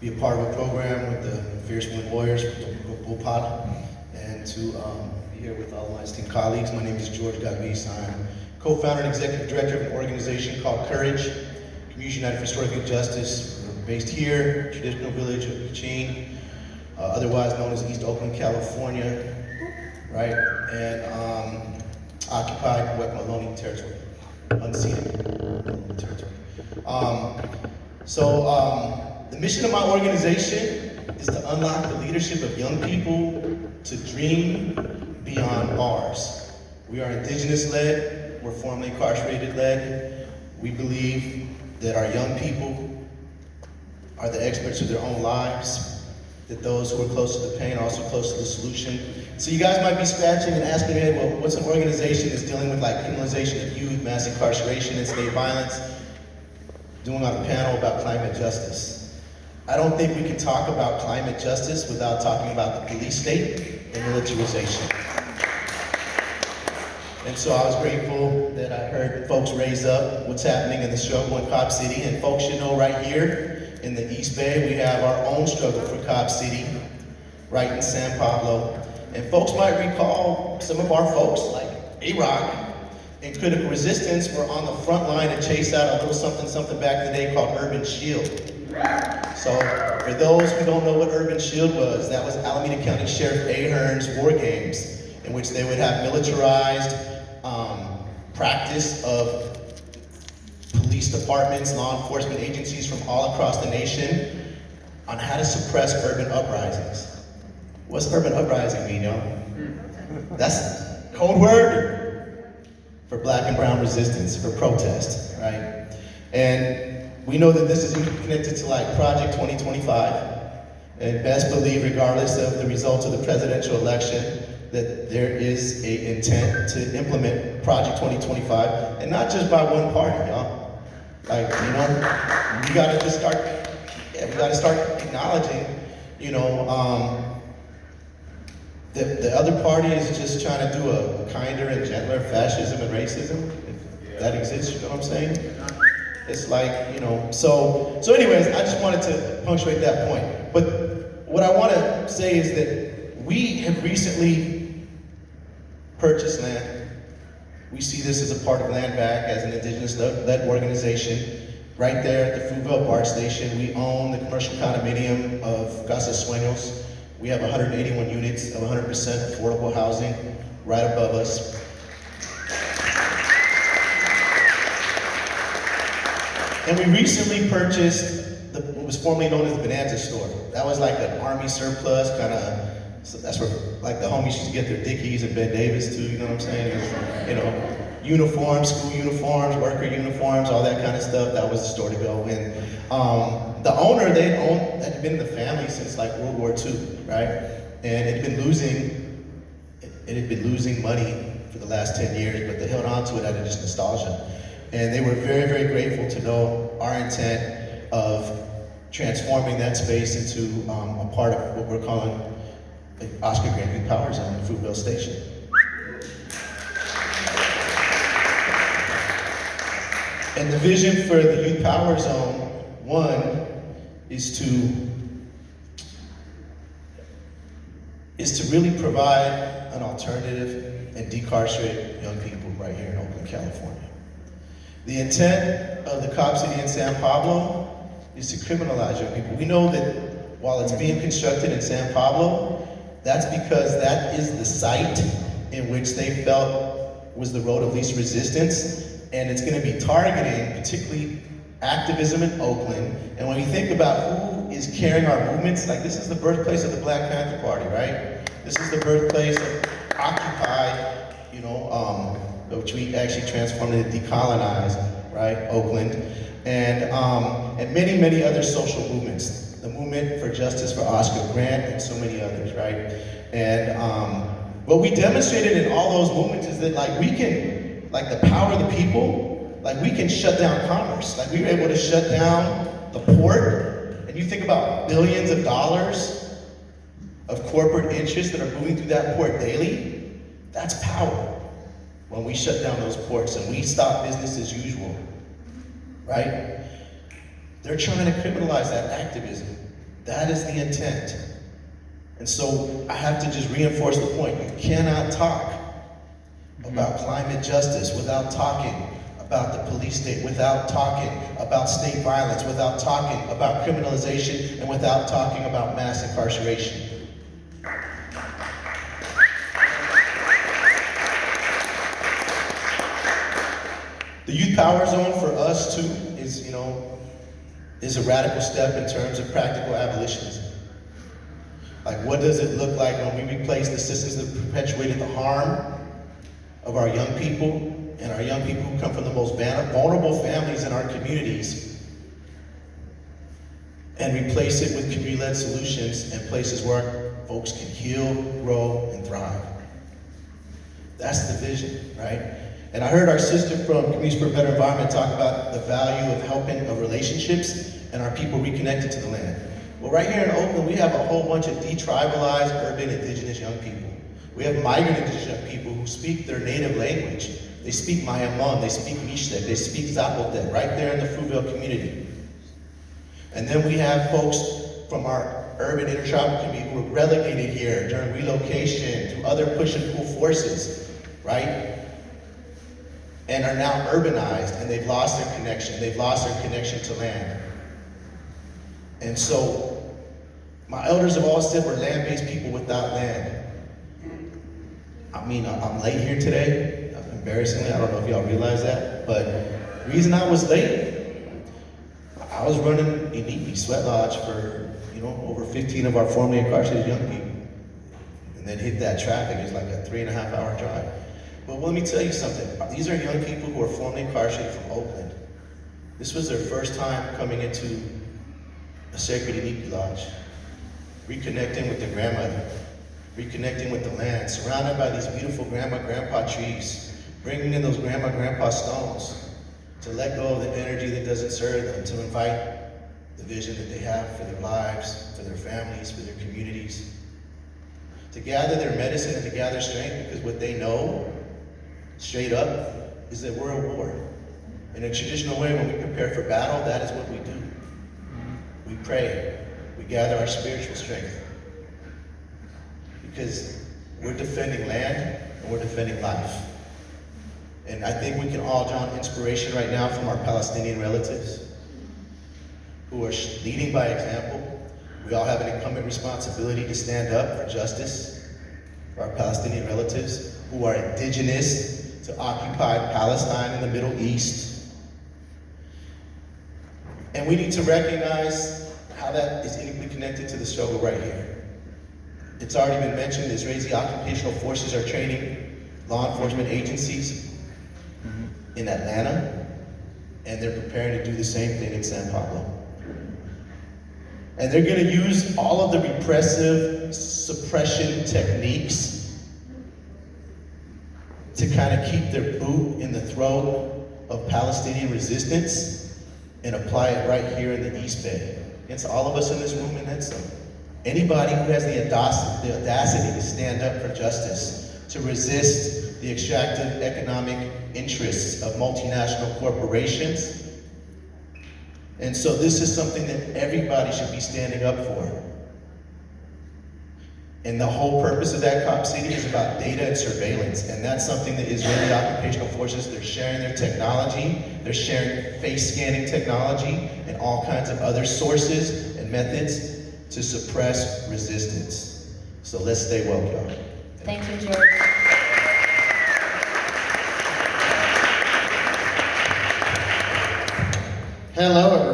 be a part of a program with the Fierce Wind Warriors from Bhopal, and to be here with all of my esteemed colleagues. My name is George Galvis. I'm co-founder and executive director of an organization called Courage, Community United for Historical Justice. We're based here, traditional village of Kachin, otherwise known as East Oakland, California, right? And occupied Wet'suwet'en territory, unceded territory. The mission of my organization is to unlock the leadership of young people to dream beyond bars. We are indigenous-led, we're formerly incarcerated-led. We believe that our young people are the experts of their own lives, that those who are close to the pain are also close to the solution. So you guys might be scratching and asking, hey, well, what's an organization that's dealing with like criminalization of youth, mass incarceration, and state violence, doing on a panel about climate justice? I don't think we can talk about climate justice without talking about the police state and militarization. And so I was grateful that I heard folks raise up what's happening in the struggle in Cobb City. And folks should know right here in the East Bay, we have our own struggle for Cobb City, right in San Pablo. And folks might recall some of our folks, like A-Rock and Critical Resistance, were on the front line to chase out a little something back in the day called Urban Shield. So for those who don't know what Urban Shield was, that was Alameda County Sheriff Ahern's war games, in which they would have militarized practice of police departments, law enforcement agencies from all across the nation on how to suppress urban uprisings. What's urban uprising mean, y'all? That's code word for black and brown resistance, for protest, right? And we know that this is connected to like Project 2025, and best believe, regardless of the results of the presidential election, that there is an intent to implement Project 2025, and not just by one party, y'all. Like, you know, we gotta just start, we gotta start acknowledging, you know, the other party is just trying to do a kinder and gentler fascism and racism, if that exists, you know what I'm saying? It's like, you know, so anyways, I just wanted to punctuate that point. But what I want to say is that we have recently purchased land. We see this as a part of Land Back as an indigenous-led organization. Right there at the Fruitvale BART station, we own the commercial condominium of Casa Sueños. We have 181 units of 100% affordable housing right above us. And we recently purchased what was formerly known as the Bonanza store. That was like an army surplus, kind of, so that's where like the homies used to get their Dickies and Ben Davis too, you know what I'm saying? It was, you know, uniforms, school uniforms, worker uniforms, all that kind of stuff. That was the store to go in. The owner, had been in the family since like World War II, right? And it had been losing money for the last 10 years, but they held on to it out of just nostalgia. And they were very, very grateful to know our intent of transforming that space into a part of what we're calling the Oscar Grant Youth Power Zone at Fruitvale Station. And the vision for the Youth Power Zone, one, is to really provide an alternative and decarcerate young people right here in Oakland, California. The intent of the Cobb City and San Pablo is to criminalize young people. We know that while it's being constructed in San Pablo, that's because that is the site in which they felt was the road of least resistance, and it's going to be targeting particularly activism in Oakland. And when you think about who is carrying our movements, like this is the birthplace of the Black Panther Party, right? This is the birthplace of Occupy, you know, which we actually transformed into Decolonize, right, Oakland, and many, many other social movements. The movement for justice for Oscar Grant and so many others, right? And what we demonstrated in all those movements is that like we can, like the power of the people, like we can shut down commerce. Like we were able to shut down the port, and you think about billions of dollars of corporate interests that are moving through that port daily, that's power. When we shut down those ports and we stop business as usual, right? They're trying to criminalize that activism. That is the intent. And so I have to just reinforce the point. You cannot talk about climate justice without talking about the police state, without talking about state violence, without talking about criminalization, and without talking about mass incarceration. The Youth Power Zone for us too is a radical step in terms of practical abolitionism. Like, what does it look like when we replace the systems that perpetuated the harm of our young people, and our young people who come from the most vulnerable families in our communities, and replace it with community-led solutions and places where folks can heal, grow, and thrive. That's the vision, right? And I heard our sister from Communities for a Better Environment talk about the value of helping of relationships and our people reconnected to the land. Well, right here in Oakland, we have a whole bunch of detribalized, urban, indigenous young people. We have migrant indigenous young people who speak their native language. They speak Mayamon, they speak Mixtec, they speak Zapotec, right there in the Fruitvale community. And then we have folks from our urban intertribal community who were relegated here during relocation through other push and pull forces, right? And are now urbanized, and they've lost their connection. They've lost their connection to land. And so, my elders have all said we're land-based people without land. I mean, I'm late here today, embarrassingly. I don't know if y'all realize that, but the reason I was late, I was running Inipi Sweat Lodge for, over 15 of our formerly incarcerated young people. And then hit that traffic. It's like a 3.5 hour drive. But let me tell you something. These are young people who are formerly incarcerated from Oakland. This was their first time coming into a sacred Inipi Lodge, reconnecting with their grandmother, reconnecting with the land, surrounded by these beautiful grandma-grandpa trees, bringing in those grandma-grandpa stones to let go of the energy that doesn't serve them, to invite the vision that they have for their lives, for their families, for their communities, to gather their medicine and to gather strength, because what they know, straight up, is that we're at war. In a traditional way, when we prepare for battle, that is what we do. We pray, we gather our spiritual strength. Because we're defending land and we're defending life. And I think we can all draw inspiration right now from our Palestinian relatives who are leading by example. We all have an incumbent responsibility to stand up for justice for our Palestinian relatives who are indigenous to occupied Palestine in the Middle East. And we need to recognize how that is intimately connected to the struggle right here. It's already been mentioned, the Israeli occupational forces are training law enforcement agencies in Atlanta, and they're preparing to do the same thing in San Pablo. And they're going to use all of the repressive suppression techniques to kind of keep their boot in the throat of Palestinian resistance and apply it right here in the East Bay. Against all of us in this room and then some. Anybody who has the audacity to stand up for justice, to resist the extractive economic interests of multinational corporations. And so this is something that everybody should be standing up for. And the whole purpose of that cop city is about data and surveillance. And that's something that Israeli occupational forces, they're sharing their technology, they're sharing face scanning technology and all kinds of other sources and methods to suppress resistance. So let's stay woke, y'all. Thank you, George. Hello, everyone.